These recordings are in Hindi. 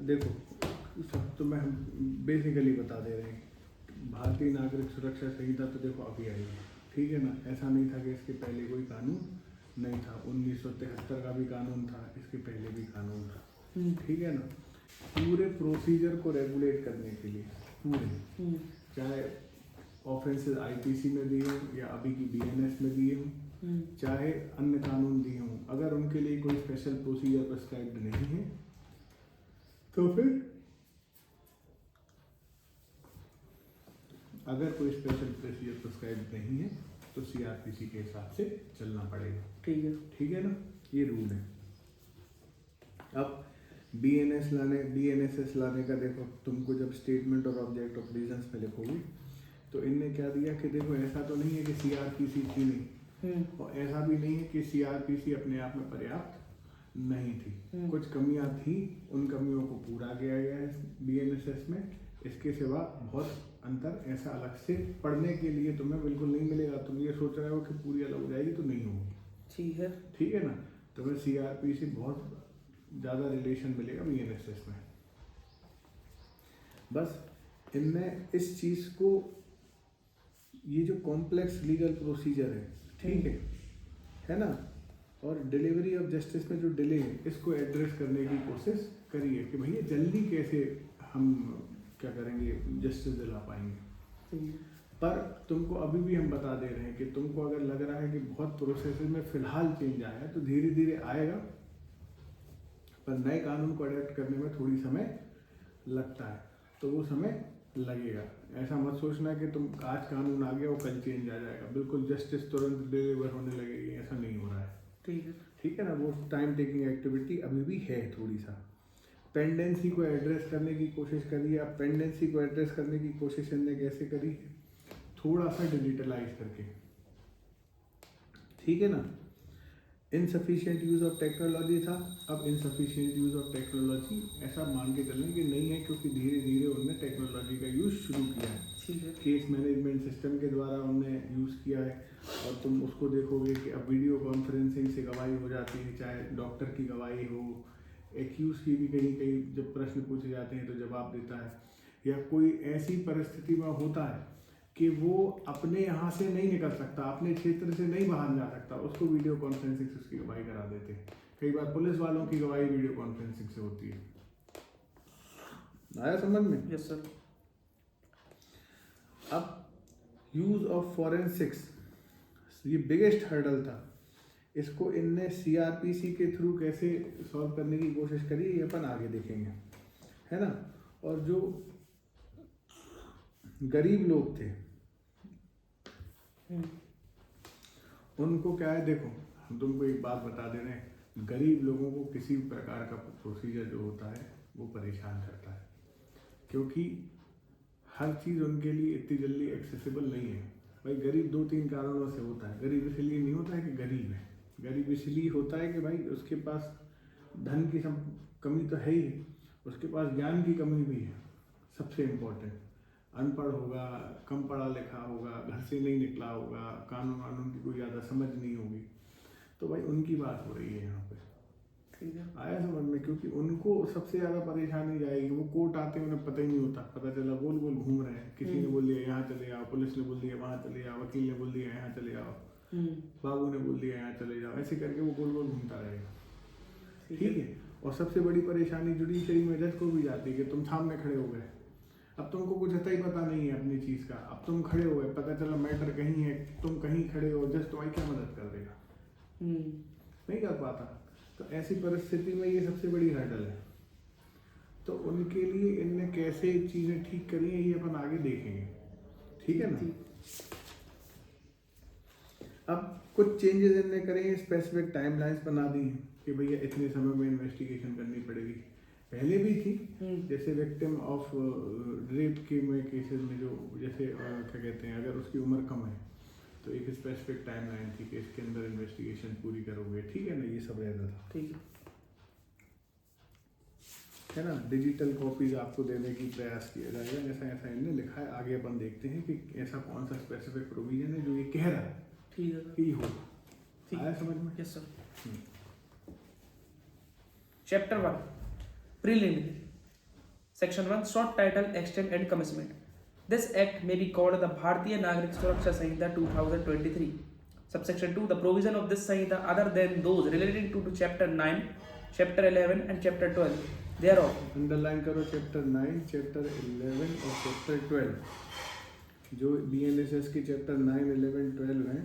देखो सब तो मैं बेसिकली बता दे रहे हैं। भारतीय नागरिक सुरक्षा संहिता तो देखो अभी आई है, ठीक है ना। ऐसा नहीं था कि इसके पहले कोई कानून नहीं था। 1973 का भी कानून था, इसके पहले भी कानून था, ठीक है ना। पूरे प्रोसीजर को रेगुलेट करने के लिए पूरे, चाहे ऑफेंसेस आईपीसी में दिए हों या अभी की बीएनएस में दिए हों, चाहे अन्य कानून दिए हों, अगर उनके लिए कोई स्पेशल प्रोसीजर प्रिस्क्राइब्ड नहीं है तो फिर अगर कोई स्पेशल प्रोसीजर प्रिस्क्राइब नहीं है तो सीआरपीसी के हिसाब से चलना पड़ेगा। ठीक है ना, ये रूल है। अब बीएनएसएस लाने का देखो, तुमको जब स्टेटमेंट और ऑब्जेक्ट ऑफ रीजंस में लिखोगे तो इनने क्या दिया कि देखो ऐसा तो नहीं है कि सीआरपीसी थी नहीं, और ऐसा भी नहीं है कि सीआरपीसी अपने आप में पर्याप्त नहीं थी। कुछ कमियां थी, उन कमियों को पूरा किया गया है बीएनएसएस में। इसके सिवा बहुत अंतर ऐसा अलग से पढ़ने के लिए तुम्हें बिल्कुल नहीं मिलेगा। तुम ये सोच रहे हो कि पूरी अलग हो जाएगी, तो नहीं होगी। ठीक है ना। तुम्हें सीआरपीसी बहुत ज़्यादा रिलेशन मिलेगा बीएनएसएस में। बस इनने इस चीज़ को, ये जो कॉम्प्लेक्स लीगल प्रोसीजर है, ठीक है ना, और डिलीवरी ऑफ जस्टिस में जो डिले है, इसको एड्रेस करने की कोशिश करी है कि भैया जल्दी कैसे हम क्या करेंगे, जस्टिस दिला पाएंगे। पर तुमको अभी भी हम बता दे रहे हैं कि तुमको अगर लग रहा है कि बहुत प्रोसेस में फिलहाल चेंज आया है, तो धीरे धीरे आएगा। पर नए कानून को अडेप्ट करने में थोड़ी समय लगता है, तो वो समय लगेगा। ऐसा मत सोचना कि तुम आज कानून आ गया और कल चेंज आ जाएगा, बिल्कुल जस्टिस तुरंत डिलीवर होने लगेगी, ऐसा नहीं हो रहा है। ठीक है ना, वो टाइम टेकिंग एक्टिविटी अभी भी है थोड़ी सा। पेंडेंसी को एड्रेस करने की कोशिश करी है। अब पेंडेंसी को एड्रेस करने की कोशिश इनने कैसे करी, थोड़ा सा डिजिटलाइज करके, ठीक है ना। इनसफिशिएंट यूज ऑफ टेक्नोलॉजी था, अब इनसफिशिएंट यूज ऑफ टेक्नोलॉजी ऐसा मान के चलें कि नहीं है, क्योंकि धीरे धीरे उन्होंने टेक्नोलॉजी का यूज शुरू किया है। केस मैनेजमेंट सिस्टम के द्वारा उन्होंने यूज़ किया है। और तुम उसको देखोगे कि अब वीडियो कॉन्फ्रेंसिंग से गवाही हो जाती है, चाहे डॉक्टर की गवाही हो, एक्यूज की भी कहीं कहीं जब प्रश्न पूछे जाते हैं तो जवाब देता है, या कोई ऐसी परिस्थिति में होता है कि वो अपने यहाँ से नहीं निकल सकता, अपने क्षेत्र से नहीं बाहर जा सकता, उसको वीडियो कॉन्फ्रेंसिंग से उसकी गवाही करा देते हैं। कई बार पुलिस वालों की गवाही वीडियो कॉन्फ्रेंसिंग से होती है। आया समझ में? Yes sir. अब यूज ऑफ फॉरेंसिक्स, ये बिगेस्ट हर्डल था। इसको इनने सीआरपीसी के थ्रू कैसे सॉल्व करने की कोशिश करी, ये अपन आगे देखेंगे, है ना। और जो गरीब लोग थे उनको क्या है, देखो हम तुमको एक बात बता दे रहे हैं, गरीब लोगों को किसी भी प्रकार का प्रोसीजर जो होता है वो परेशान करता है, क्योंकि हर चीज़ उनके लिए इतनी जल्दी एक्सेसिबल नहीं है। भाई गरीब दो तीन कारणों से होता है। गरीब इसलिए नहीं होता है कि गरीब है, गरीब इसलिए होता है कि भाई उसके पास धन की कमी तो है ही, उसके पास ज्ञान की कमी भी है। सबसे इम्पोर्टेंट, अनपढ़ होगा, कम पढ़ा लिखा होगा, घर से नहीं निकला होगा, कानून वानून की कोई ज़्यादा समझ नहीं होगी, तो भाई उनकी बात हो रही है यहाँ पे। आया समझ में? क्योंकि उनको सबसे ज़्यादा परेशानी जाएगी, वो कोर्ट आते हैं उन्हें पता ही नहीं होता, पता चला गोल गोल घूम रहे हैं। किसी ने बोल दिया यहाँ चले जाओ, पुलिस ने बोल दिया वहाँ चले जाओ, वकील ने बोल दिया यहाँ चले जाओ, बाबू ने बोल दिया यहाँ चले जाओ, ऐसे करके वो गोल गोल घूमता रहेगा। ठीक है। और सबसे बड़ी परेशानी जुडिशरी में जज को भी जाती है कि तुम सामने खड़े हो गए, अब तुमको कुछ अता ही पता नहीं है अपनी चीज़ का, अब तुम खड़े हो गए, पता चला मैटर कहीं है, तुम कहीं खड़े हो, जज तुम्हारी क्या मदद कर देगा? नहीं कर पाता। तो ऐसी परिस्थिति में ये सबसे बड़ी हर्डल है। तो उनके लिए इनने कैसे चीज़ें ठीक करी हैं, ये अपन आगे देखेंगे। ठीक है ना। अब कुछ चेंजेस इनने करे हैं, स्पेसिफिक टाइमलाइंस बना दी हैं कि भैया इतने समय में इन्वेस्टिगेशन करनी पड़ेगी। पहले भी थी, जैसे विक्टिम ऑफ रेप के में केसेस में जो जैसे क्या कहते हैं, अगर उसकी उम्र कम है तो एक स्पेसिफिक टाइमलाइन थी कि इसके अंदर इन्वेस्टिगेशन पूरी करोगे, ठीक है ना, ये सब रहता था। ठीक है ना। डिजिटल कॉपीज आपको देने की प्रयास किया जाएगा, ऐसा ऐसा इन्होंने लिखा है। आगे अपन देखते हैं कि ऐसा कौन सा स्पेसिफिक प्रोविजन है जो ये कह रहा है कि होगा। आया समझ में? Yes sir. Chapter 1 preliminary. Section 1 short title, extent and commencement. This act may be called the Bharatiya Nagrik Suraksha Samhita 2023. Subsection 2 the provision of this Samhita other than those relating to chapter 9, chapter 11 and chapter 12 thereof. Underline करो चैप्टर 9, चैप्टर 11 और चैप्टर 12। जो BNSS की चैप्टर 9, 11, 12 हैं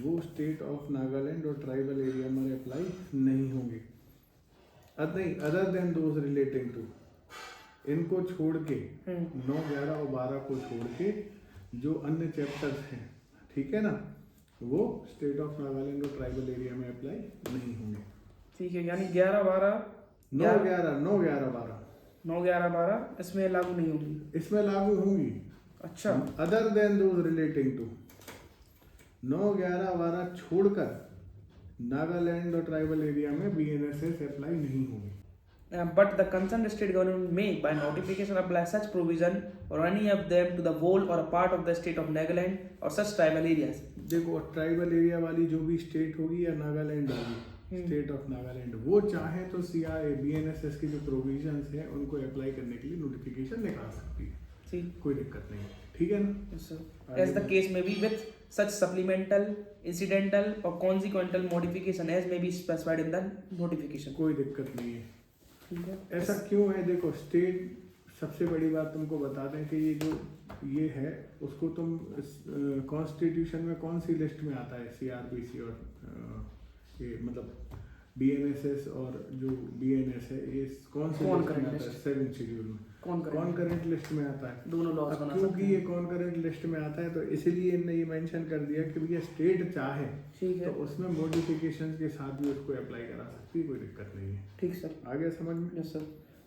वो स्टेट ऑफ नागालैंड और ट्राइबल एरिया में अप्लाई नहीं होंगे। नहीं, other than those relating to, इनको छोड़ के 9, 11 और 12 को छोड़ के जो अन्य चैप्टर्स हैं, ठीक है ना, वो स्टेट ऑफ नागालैंड और ट्राइबल एरिया में अप्लाई नहीं होंगे। ठीक है, यानी 11, 12, 9, 11, 9, 11, 12, 9, 11, 12 इसमें लागू नहीं होंगी। इसमें लागू होंगी। अच्छा, other than those relating to, 9, 11, 12 छोड़कर नागालैंड और ट्राइबल एरिया में BNSS अप्लाई नहीं होगी। but the concerned state government may by notification apply such provision or any of them to the whole or a part of the state of Nagaland or such tribal areas. देखो, ट्राइबल एरिया वाली जो भी स्टेट होगी या नागालैंड होगी, स्टेट ऑफ नागालैंड, वो चाहे तो CRA BNSS की जो प्रोविजंस है उनको अप्लाई करने के लिए नोटिफिकेशन निकाल सकती है। ठीक, कोई दिक्कत नहीं, ठीक है ना। yes sir. As the case may be with such supplemental, incidental or consequential modification as may be specified in the notification. कोई दिक्कत नहीं है। ठीक है, ऐसा क्यों है? देखो, स्टेट, सबसे बड़ी बात तुमको बता दें कि ये जो ये है उसको तुम कॉन्स्टिट्यूशन में कौन सी लिस्ट में आता है? CRPC और ये मतलब BNSS और जो BNS है ये कौन सी लिस्ट में आता है? 7th शेड्यूल में कॉन्करेंट लिस्ट में आता है। दोनों लॉज बना सकते क्योंकि हैं। ये कॉन्करेंट लिस्ट में आता है तो इसीलिए इनने ये मेंशन कर दिया कि भैया स्टेट चाहे ठीक है, तो उसमें मॉडिफिकेशन के साथ भी उसको अप्लाई करा सकती है, कोई दिक्कत नहीं है। ठीक सर, आगे समझ में? Yes sir.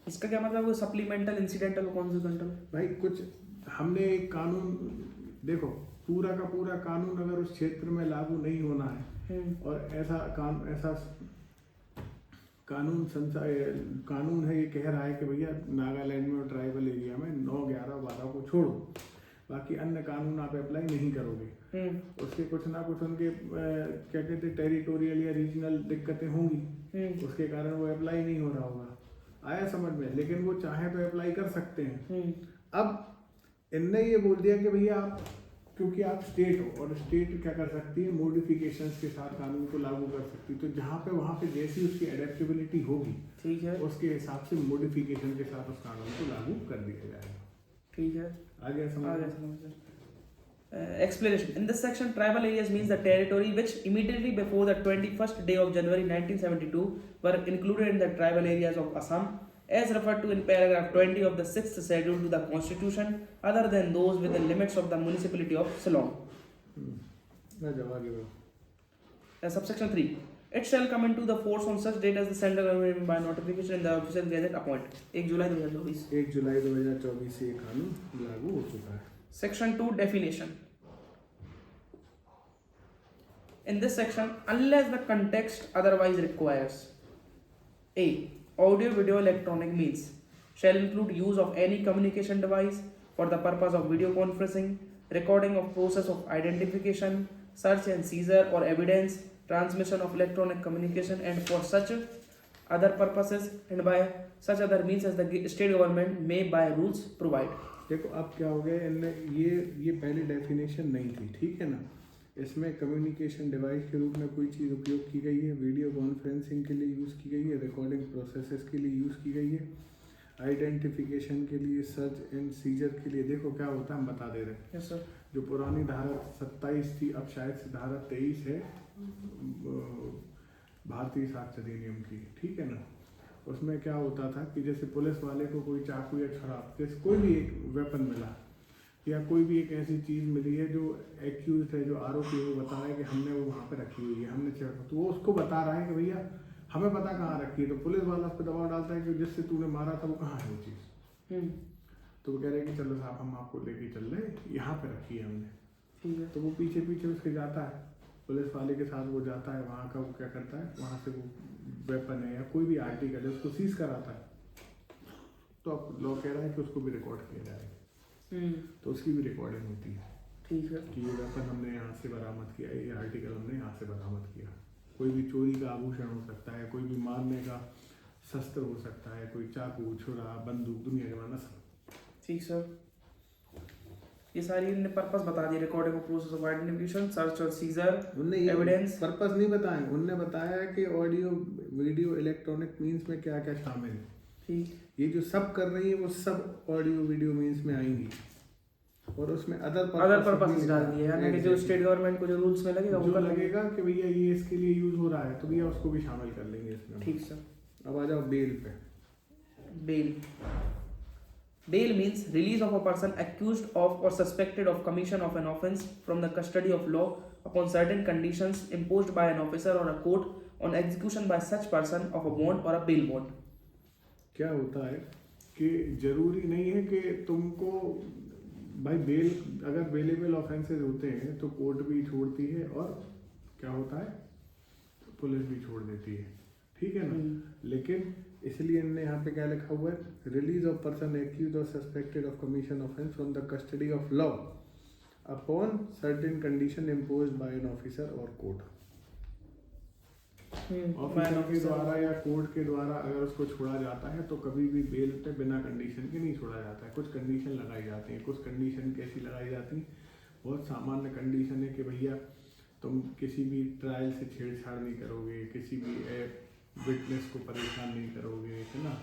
इसका क्या मतलब? वो सप्लीमेंटल, इंसिडेंटल, कॉन्सिक्वेंटल? भाई कुछ हमने एक कानून, देखो पूरा का पूरा कानून अगर उस क्षेत्र में लागू नहीं होना है और ऐसा कानून है ये कह रहा है कि भैया नागालैंड में और ट्राइबल एरिया में 9, 11, 12 को छोड़ो, बाकी अन्य कानून आप अप्लाई नहीं करोगे, उसके कुछ ना कुछ उनके क्या कहते हैं टेरिटोरियल या रीजनल दिक्कतें होंगी, उसके कारण वो अप्लाई नहीं हो रहा होगा। आया समझ में? लेकिन वो चाहे तो अप्लाई कर सकते हैं। अब इनने ये बोल दिया कि भैया आप, क्योंकि आप स्टेट हो और स्टेट क्या कर सकती है, मॉडिफिकेशंस के साथ कानून को लागू कर सकती है, तो जहाँ पे वहाँ पे जैसी उसकी एडेप्टेबिलिटी होगी, ठीक है, उसके हिसाब से मॉडिफिकेशन के साथ उस कानून को लागू कर दिया जाएगा। ठीक है, आगे समझ? Explanation. In this section, tribal areas means the territory which immediately before the 21st day of January 1972 were included in the tribal areas of Assam, as referred to in paragraph 20 of the 6th schedule to the Constitution, other than those within limits of the municipality of Shillong. Subsection 3. It shall come into the force on such date as the central government by notification in the official gazette appoint. 1 जुलाई 2024. 1 जुलाई 2024 से ये कानून लागू हो चुका है। Section 2 definition. In this section, unless the context otherwise requires, A. Audio, video, electronic means shall include use of any communication device for the purpose of video conferencing, recording of process of identification, search and seizure or evidence, transmission of electronic communication, and for such other purposes and by such other means as the state government may by rules provide. देखो अब क्या हो गया, इनने ये पहले डेफिनेशन नहीं थी, ठीक है ना। इसमें कम्युनिकेशन डिवाइस के रूप में कोई चीज़ उपयोग की गई है, वीडियो कॉन्फ्रेंसिंग के लिए यूज़ की गई है, रिकॉर्डिंग प्रोसेसेस के लिए यूज़ की गई है, आइडेंटिफिकेशन के लिए, सर्च एंड सीजर के लिए। देखो क्या होता है, हम बता दे रहे हैं। Yes, sir. जो पुरानी धारा 27 थी, अब शायद से धारा 23 है भारतीय साक्ष्य अधिनियम की, ठीक है ना। उसमें क्या होता था कि जैसे पुलिस वाले को कोई चाकू या छुरा, जैसे कोई भी एक वेपन मिला या कोई भी एक ऐसी चीज़ मिली है जो एक्यूज है, जो आरोपी है, वो बता रहा है कि हमने वो वहाँ पे रखी हुई है, हमने चेक, तो वो उसको बता रहा है कि भैया हमें पता कहाँ रखी है, तो पुलिस वाला उस पर दबाव डालता है कि जिससे तूने मारा था वो कहाँ है वो चीज़। तो वो कह रहे हैं कि चलो साहब हम आपको लेके चल रहे, यहाँ पे रखी है हमने, ठीक है। तो वो पीछे पीछे उसके जाता है, पुलिस वाले के साथ वो जाता है, वहाँ का वो क्या करता है, वहाँ से वो वेपन है या कोई भी आर्टिकल है उसको सीज कराता है। तो अब लॉ कह रहा है कि उसको भी रिकॉर्ड किया जाएगा, तो उसकी भी रिकॉर्डिंग होती है, ठीक है, कि ये वेपन हमने यहाँ से बरामद किया, ये आर्टिकल हमने यहाँ से बरामद किया। कोई भी चोरी का आभूषण हो सकता है, कोई भी मारने का शस्त्र हो सकता है, कोई चाकू, छुरा, बंदूक, दुनिया जमाना सब। ठीक सर, ये सारी इनने पर्पस बता दिए, recording of process of identification, search और सीजर, उनने ये एविडेंस। पर्पस नहीं बताए, उनने बताया कि ऑडियो वीडियो इलेक्ट्रॉनिक मीन्स में क्या क्या शामिल है। ठीक, ये जो सब कर रही है वो सब ऑडियो वीडियो मीन्स में आएंगी, और उसमें अदर पर्पस डाल दिए, यानी कि जो स्टेट गवर्नमेंट को जो रूल्स में लगेगा वो जो कर लेंगे। लगेगा कि भैया ये इसके लिए यूज हो रहा है तो भैया उसको भी शामिल कर लेंगे इसमें। ठीक सर। अब आ जाओ बेल पे। Bail. Bail means release of a person accused of or suspected of commission of an offence from the custody of law upon certain conditions imposed by an officer or a court on execution by such person of a bond or a bail bond. क्या होता है कि जरूरी नहीं है कि तुमको भाई बेल, अगर बेलेबल ऑफेंसेस होते हैं तो कोर्ट भी छोड़ती है और क्या होता है पुलिस भी छोड़ देती है, ठीक है ना। लेकिन इसलिए इनने यहाँ पे क्या लिखा हुआ है, रिलीज ऑफ पर्सन एक्यूज्ड और suspected of commission offence from the custody of law upon certain condition imposed by an officer और कोर्ट। ऑफिसर के द्वारा या कोर्ट के द्वारा अगर उसको छोड़ा जाता है तो कभी भी बेल पे बिना कंडीशन के नहीं छोड़ा जाता है, कुछ कंडीशन लगाई जाती हैं। कुछ कंडीशन कैसी लगाई जाती हैं, बहुत सामान्य कंडीशन है कि भैया तुम किसी भी ट्रायल से छेड़छाड़ नहीं करोगे, किसी भी विटनेस को परेशान नहीं करोगे, है ना,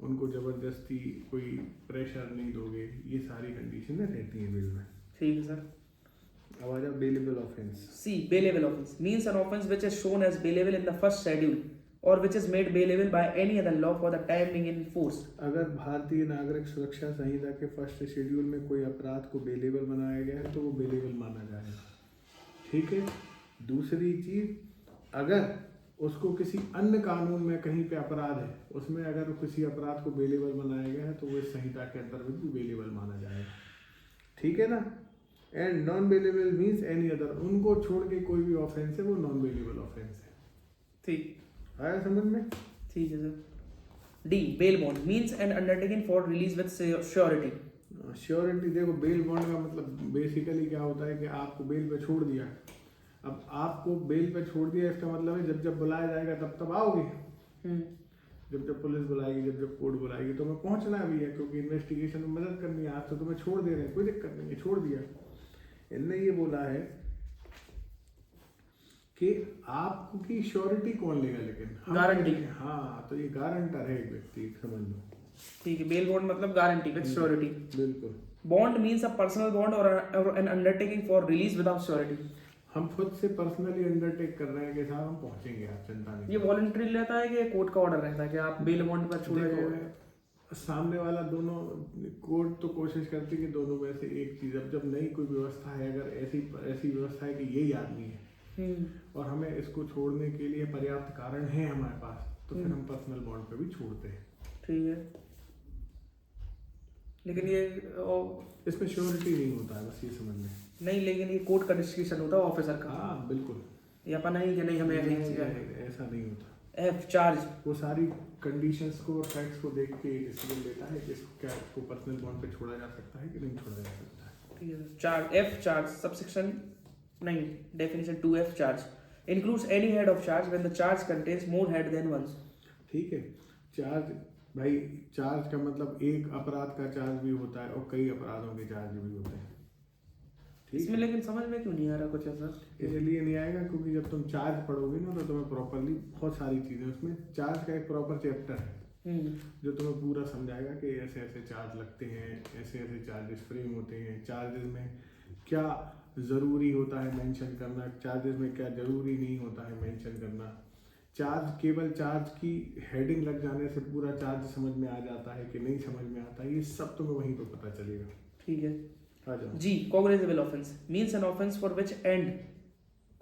उनको ज़बरदस्ती कोई प्रेशर नहीं दोगे, ये सारी कंडीशनें रहती हैं बिल में। ठीक है सर। अब आ जाओ bailable offence. C. Bailable offence means an offence which is shown as bailable in the first schedule or which is made bailable by any other law for the time being in force. अगर भारतीय नागरिक सुरक्षा संहिता के फर्स्ट शेड्यूल में कोई अपराध को बेलेबल बनाया गया है तो वो बेलेबल माना जाएगा, ठीक है। दूसरी चीज, अगर उसको किसी अन्य कानून में कहीं पे अपराध है, उसमें अगर किसी अपराध को बेलेबल बनाया गया है तो वो इस संहिता के अंतर्गत भी बेलेबल माना जाएगा, ठीक है ना। And non bailable means any other, उनको छोड़ के कोई भी ऑफेंस है वो नॉन बेलेबल ऑफेंस है। ठीक, आया समझ में? ठीक है sir. D. Bail bond means an undertaking for release with surety. Surety, देखो बेल बॉन्ड का मतलब बेसिकली क्या होता है कि आपको बेल पे छोड़ दिया। अब आपको बेल पे छोड़ दिया इसका मतलब है जब जब बुलाया जाएगा तब तब आओगे, जब जब पुलिस बुलाएगी, जब जब कोर्ट बुलाएगी तो मैं पहुंचना भी है, क्योंकि इन्वेस्टिगेशन में मदद करनी है। आज तो तुम्हें छोड़ दे रहे हैं, कोई दिक्कत नहीं है, छोड़ दिया। इनने ये बोला है कि आपको की श्योरिटी कौन लेगा, लेकिन गारंटी। हाँ, तो ये गारंटर है एक व्यक्ति, समझ लो। ठीक है, बेल बॉन्ड मतलब गारंटी विद श्योरिटी। बिल्कुल। Bond means a personal bond और an undertaking for release without surety. हम खुद से पर्सनली अंडरटेक कर रहे हैं कि साहब हम पहुंचेंगे, आप चिंता नहीं। ये वॉलंटरी रहता है कि कोर्ट का ऑर्डर रहता है कि आप बेल बॉन्ड पर छोड़े जाएंगे? सामने वाला दोनों, कोर्ट तो कोशिश करती है कि दोनों में से एक चीज, अब जब नई कोई व्यवस्था है, अगर ऐसी व्यवस्था है कि यही आदमी है और हमें इसको छोड़ने के लिए पर्याप्त कारण है हमारे पास, तो फिर हम पर्सनल बॉन्ड पे भी छोड़ते हैं। ठीक है, लेकिन ये इसमें श्योरिटी नहीं होता है, बस ये समझ लें। नहीं, लेकिन ये कोर्ट का डिस्क्रिप्शन होता है ऑफिसर का। हाँ बिल्कुल, ये अपन नहीं कि नहीं हमें ऐसा नहीं होता। F. चार्ज, वो सारी कंडीशंस को और फैक्ट्स को देख के डिसीजन लेता है कि इसको क्या, इसको पर्सनल बॉन्ड पे छोड़ा जा सकता है कि नहीं छोड़ा जा सकता है। ठीक है। Charge, F. चार्ज सबसेक्शन नहीं, definition 2F charge includes any head of charge when the charge contains more head than one. ठीक है। चार्ज, भाई चार्ज का मतलब एक अपराध का चार्ज भी होता है और कई अपराधों के चार्ज भी होते हैं, ठीक इसमें। लेकिन समझ में क्यों नहीं आ रहा कुछ ऐसा? इसलिए नहीं आएगा क्योंकि जब तुम चार्ज पढ़ोगे ना तो तुम्हें प्रॉपरली बहुत सारी चीजें, उसमें चार्ज का एक प्रॉपर चैप्टर है जो तुम्हें पूरा समझाएगा कि ऐसे ऐसे चार्ज लगते हैं, ऐसे ऐसे चार्जेस फ्रेम होते हैं, चार्जेस में क्या ज़रूरी होता है मेंशन करना, चार्जेस में क्या ज़रूरी नहीं होता है मेंशन करना। चार्ज, केवल चार्ज की हेडिंग लग जाने से पूरा चार्ज समझ में आ जाता है कि नहीं समझ में आता है, ये सब तुम्हें वहीं पर पता चलेगा। ठीक है। आ जाओ। G. Cognizable offense means an offense for which end.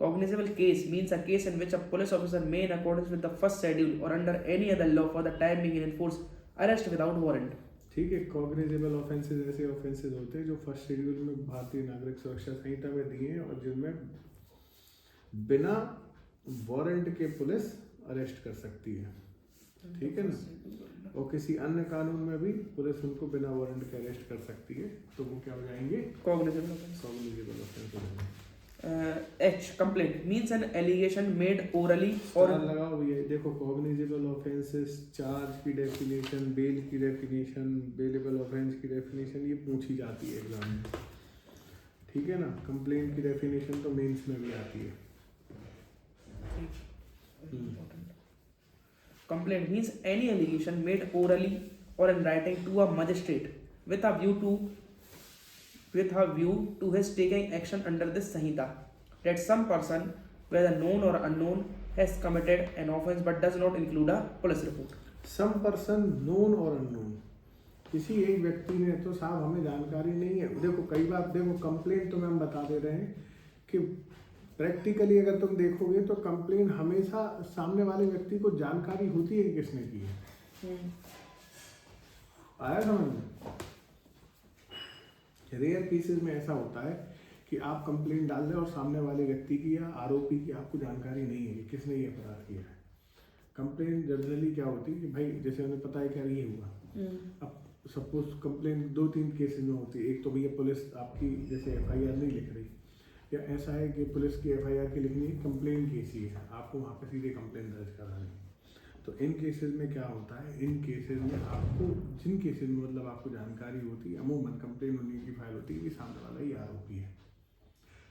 Cognizable case means a case in which a police officer may, in accordance with the first schedule or under any other law for the time being enforce arrest without warrant. ठीक है। कॉग्निजेबल ऑफेंसेस ऐसे ऑफेंसेस होते हैं जो फर्स्ट शेड्यूल में भारतीय नागरिक सुरक्षा संहिता में दिए हैं और जिनमें बिना वारंट के पुलिस अरेस्ट कर सकती है, ठीक है ना। और किसी अन्य कानून में भी पुलिस उनको बिना वारंट के अरेस्ट कर सकती है, तो वो क्या हो जाएंगे? Cognizable offense. कॉग्निजेबल ऑफेंस हो जाएंगे। H. Complaint means an allegation made orally or star लगाओ ये देखो, कॉग्निजेबल ऑफेंसेस, चार्ज की डेफिनेशन, बेल की डेफिनेशन, बेलेबल ऑफेंस की डेफिनेशन, ये पूछी जाती है एग्जाम में, ठीक है ना। कंप्लेंट की डेफिनेशन तो मेंस में भी आती है। Complaint means any allegation made orally or in writing to a magistrate with a view to his taking action under this Sanhita, that some person, whether known or unknown, has committed an offence but does not include a police report. Some person known और अननोन, किसी एक व्यक्ति ने, तो साहब हमें जानकारी नहीं है। देखो कई बार देखो कंप्लेंट तो हम बता दे रहे हैं कि प्रैक्टिकली अगर तुम देखोगे तो कंप्लेंट हमेशा सामने वाले व्यक्ति को जानकारी होती है कि किसने की है। आया समझ में? रेयर केसेस में ऐसा होता है कि आप कंप्लेंट डाल दें और सामने वाले व्यक्ति की या आरोपी की आपको जानकारी नहीं है कि किसने ये अपराध किया है। कंप्लेंट जनरली क्या होती है कि भाई जैसे हमें पता है क्या ये हुआ, अब सपोज कंप्लेंट 2-3 केसेस में होती है। एक तो भैया पुलिस आपकी जैसे एफआईआर नहीं लिख रही, या ऐसा है कि पुलिस की एफआईआर की लिखनी है, कंप्लेंट केस ही है, आपको वहाँ पे सीधे कंप्लेंट दर्ज करानी है। तो इन केसेस में क्या होता है, इन केसेस में आपको, जिन केसेस में मतलब आपको जानकारी होती है, अमूमन कंप्लेंट होने की फाइल होती है कि सामने वाला ही आरोपी है।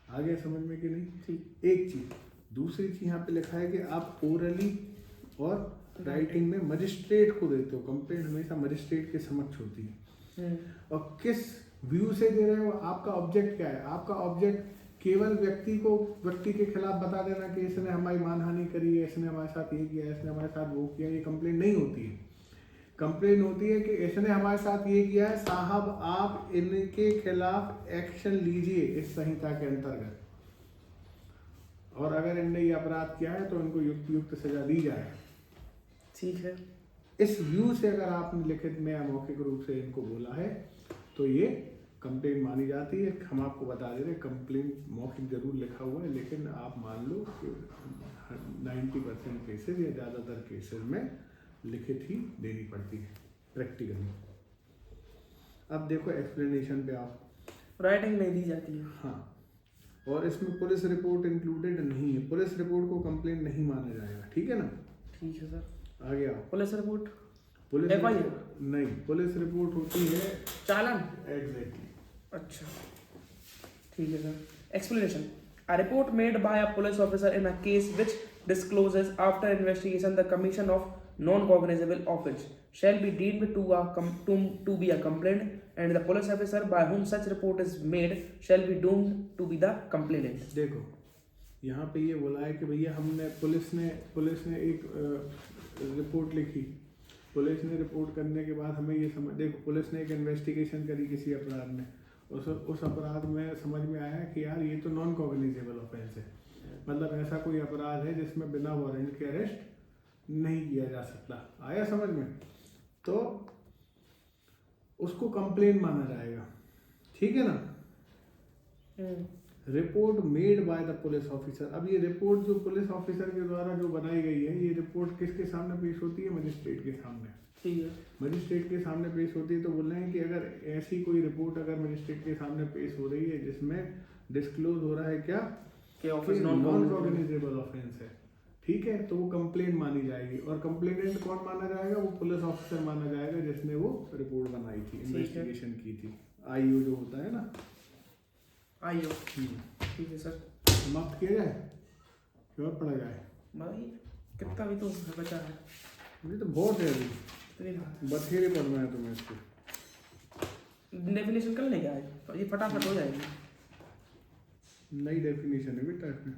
आ गया समझ में कि नहीं? ठीक। एक चीज, दूसरी चीज यहाँ पे लिखा है कि आप ओरली और राइटिंग में मजिस्ट्रेट को देते हो। कंप्लेंट हमेशा मजिस्ट्रेट के समक्ष होती है। और किस व्यू से दे रहे हो, आपका ऑब्जेक्ट क्या है? आपका ऑब्जेक्ट केवल व्यक्ति के खिलाफ बता देना कि इसने हमारी मानहानि करी है, इसने हमारे साथ ये किया, इसने हमारे साथ वो किया, ये कंप्लेंट नहीं होती है। कंप्लेंट होती है कि इसने हमारे साथ ये किया है, साहब आप इनके खिलाफ एक्शन लीजिए इस संहिता के अंतर्गत, और अगर इनने ये अपराध किया है तो इनको युक्त सजा दी जाए। ठीक है। इस व्यू से अगर आपने लिखित में या मौखिक रूप से इनको बोला है तो ये कंप्लेंट मानी जाती है। हम आपको बता दे रहे हैं कंप्लेंट मौखिक जरूर लिखा हुआ है, लेकिन आप मान लो कि 90% केसेस या ज़्यादातर केसेस में लिखित ही देनी पड़ती है प्रैक्टिकली। अब देखो एक्सप्लेनेशन पे आप, राइटिंग नहीं दी जाती है। हाँ, और इसमें पुलिस रिपोर्ट इंक्लूडेड नहीं है। पुलिस रिपोर्ट को कंप्लेंट नहीं माना जाएगा, ठीक है ना? ठीक है सर। आ गया पुलिस रिपोर्ट, पुलिस FIR नहीं, पुलिस रिपोर्ट होती है चालान। एग्जैक्टली। अच्छा ठीक है sir. Explanation, a report made by a police officer in a case which discloses after investigation the commission of non-cognizable offence shall be deemed to be a complaint, and the police officer by whom such report is made shall be doomed to be the complainant. देखो यहाँ पे ये बोला है कि भैया हमने पुलिस ने एक रिपोर्ट लिखी। पुलिस ने रिपोर्ट करने के बाद हमें ये समझ, देखो पुलिस ने एक इन्वेस्टिगेशन करी किसी अपराध में, उस अपराध में समझ में आया कि यार ये तो नॉन कॉग्निजेबल ऑफेंस है, मतलब ऐसा कोई अपराध है जिसमें बिना वारंट के अरेस्ट नहीं किया जा सकता। आया समझ में? तो उसको कंप्लेंट माना जाएगा, ठीक है ना? Report made by the police officer. अब ये रिपोर्ट जो पुलिस ऑफिसर के द्वारा जो बनाई गई है, ये रिपोर्ट किसके सामने पेश होती है? मजिस्ट्रेट के सामने। ठीक है, मजिस्ट्रेट के सामने पेश होती है। तो बोल रहे हैं कि अगर ऐसी कोई रिपोर्ट अगर मजिस्ट्रेट के सामने पेश हो रही है जिसमें डिस्क्लोज हो रहा है क्या कि नॉन कॉग्निजेबल ऑफेंस है, ठीक है, तो वो कंप्लेंट मानी जाएगी। और कंप्लेनेंट कौन माना जाएगा? वो पुलिस ऑफिसर माना जाएगा जिसने वो रिपोर्ट बनाई थी, इन्वेस्टिगेशन की थी। IO जो होता है ना, IO। ठीक है सर। समाप्त किया जाए कि और पढ़ा जाए? भाई कितना भी तो बचा है, मुझे तो बहुत है अभी, बथेरे पढ़ना है तुम्हें इसको। डेफिनेशन कर लेंगे आज, ये फटाफट हो जाएगी। नई डेफिनेशन है बेटा इसमें,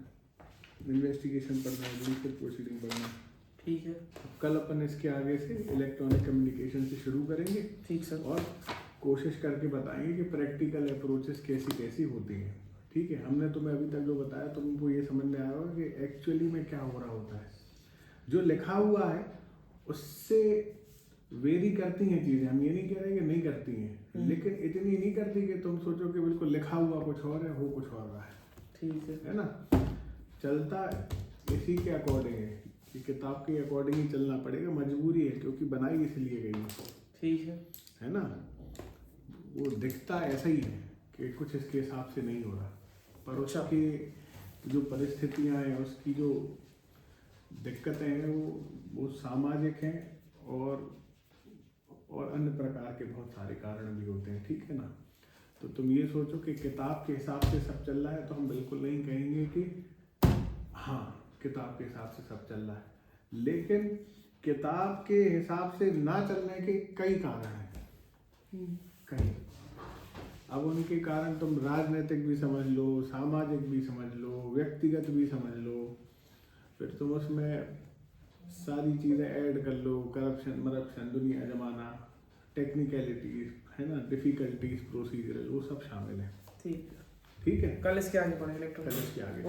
इन्वेस्टिगेशन पढ़ना है, जुडिशियल प्रोसीडिंग पढ़ना है। ठीक है, कल अपन इसके आगे से इलेक्ट्रॉनिक कम्युनिकेशन से शुरू करेंगे। ठीक सर। और कोशिश करके बताएंगे कि प्रैक्टिकल अप्रोचेस कैसी कैसी होती हैं। ठीक है, हमने तुम्हें अभी तक जो बताया तुमको ये समझ में आया होगा कि एक्चुअली में क्या हो रहा होता है। जो लिखा हुआ है उससे वेरी करती हैं चीज़ें, हम ये नहीं कह रहे कि नहीं करती हैं, लेकिन इतनी नहीं करती कि तुम सोचो कि बिल्कुल लिखा हुआ कुछ और है, हो कुछ और रहा है। ठीक है ना? चलता इसी के अकॉर्डिंग है कि किताब के अकॉर्डिंग ही चलना पड़ेगा, मजबूरी है, क्योंकि बनाई इसलिए गई है। ठीक है ना? वो दिखता ऐसा ही है कि कुछ इसके हिसाब से नहीं हो रहा। पर अच्छा। उसकी जो परिस्थितियां हैं, उसकी जो दिक्कतें हैं, वो सामाजिक हैं और अन्य प्रकार के बहुत सारे कारण भी होते हैं, ठीक है ना। तो तुम ये सोचो कि किताब के हिसाब से सब चल रहा है, तो हम बिल्कुल नहीं कहेंगे कि हाँ किताब के हिसाब से सब चल रहा है, लेकिन किताब के हिसाब से ना चलने के कई कारण हैं, कई। अब उनके कारण तुम राजनीतिक भी समझ लो, सामाजिक भी समझ लो, व्यक्तिगत भी समझ लो, फिर तुम उसमें सारी चीज़ें ऐड कर लो, करप्शन मरप्शन, दुनिया जमाना, टेक्निकलिटीज है ना, डिफिकल्टीज, प्रोसीजरल, वो सब शामिल है। ठीक ठीक है, कल इसके आगे पढ़ेंगे इलेक्ट्रॉनिक। कल इसके आगे